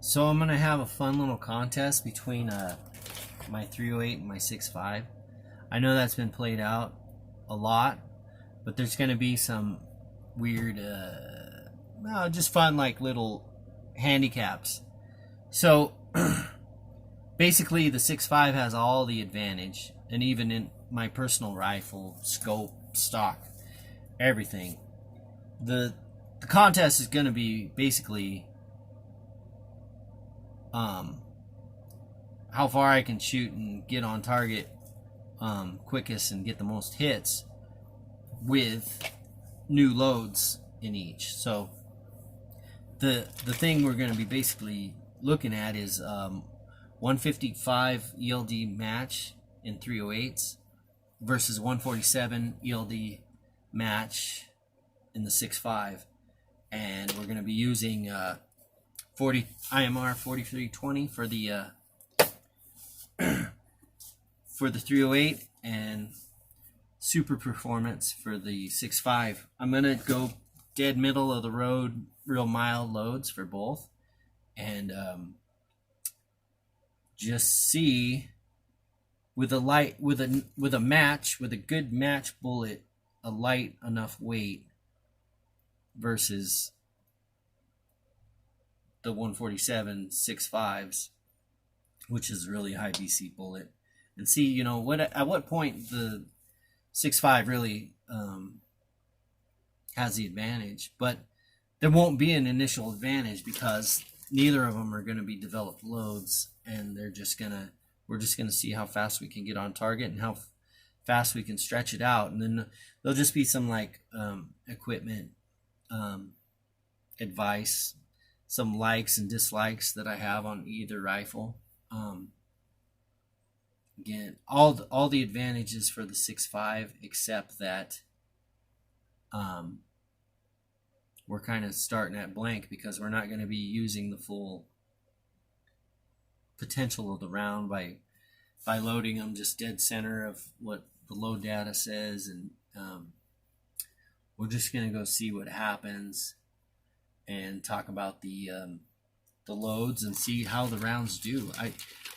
So I'm gonna have a fun little contest between my 308 and my 6.5. I know that's been played out a lot, but there's gonna be some weird, no, just fun like little handicaps. So basically, the 6.5 has all the advantage, and even in my personal rifle, scope, stock, everything. The contest is gonna be basically um, how far I can shoot and get on target quickest and get the most hits with new loads in each. So the thing we're going to be basically looking at is 155 ELD match in 308s versus 147 ELD match in the 6.5, and we're going to be using 40 IMR 4320 for the for the 308 and super performance for the 6.5. I'm gonna go dead middle of the road, real mild loads for both, and just see with a match with a good match bullet, a light enough weight versus the 147 6.5s, which is really high BC bullet, and see what at what point the 6.5 really has the advantage. But there won't be an initial advantage because neither of them are going to be developed loads, and we're just gonna see how fast we can get on target and how fast we can stretch it out, and then there'll just be some like equipment advice, some likes and dislikes that I have on either rifle. Again, all the advantages for the 6.5, except that we're kind of starting at blank because we're not going to be using the full potential of the round by loading them just dead center of what the load data says, and we're just going to go see what happens and talk about the loads and see how the rounds do.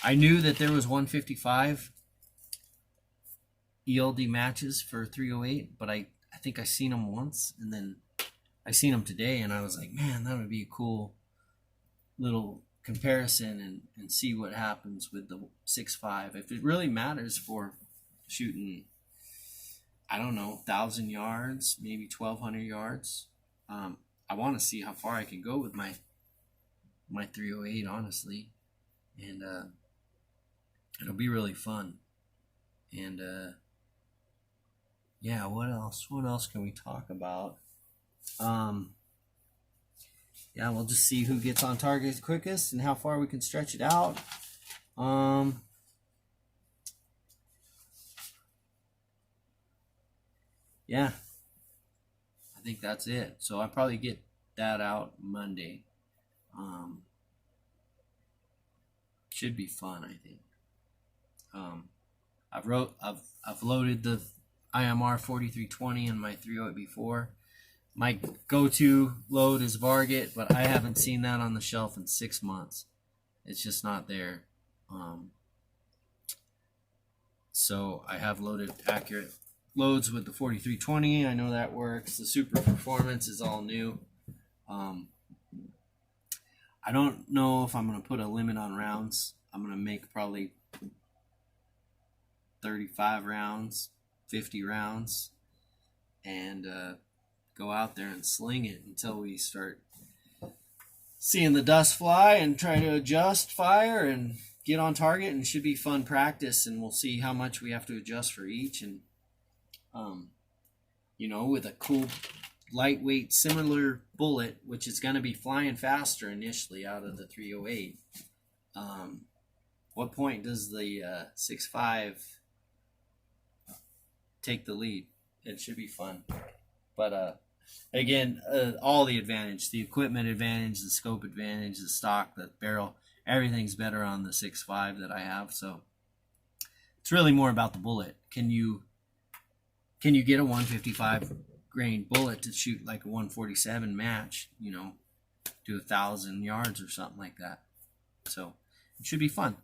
I knew that there was 155 ELD matches for 308, but I think I seen them once, and then I seen them today, and I was like, man, that would be a cool little comparison and see what happens with the 6.5. If it really matters for shooting, I don't know, 1,000 yards, maybe 1,200 yards. I want to see how far I can go with my 308, honestly, and it'll be really fun. And yeah, what else can we talk about? Yeah, we'll just see who gets on target quickest and how far we can stretch it out. Yeah, I think that's it. So I'll probably get that out Monday. Should be fun, I think. I've loaded the IMR 4320 in my 308 before. My go-to load is Varget, but I haven't seen that on the shelf in 6 months. It's just not there. So I have loaded accurate loads with the 4320. I know that works. The super performance is all new. I don't know if I'm going to put a limit on rounds. I'm going to make probably 35 rounds, 50 rounds, and go out there and sling it until we start seeing the dust fly and try to adjust fire and get on target. And it should be fun practice, and we'll see how much we have to adjust for each. And with a cool lightweight similar bullet, which is going to be flying faster initially out of the 308, what point does the 6.5 take the lead? It should be fun. But again, all the advantage, the equipment advantage, the scope advantage, the stock, the barrel, everything's better on the 6.5 that I have. So it's really more about the bullet. Can you get a 155 grain bullet to shoot like a 147 match, do 1,000 yards or something like that? So it should be fun.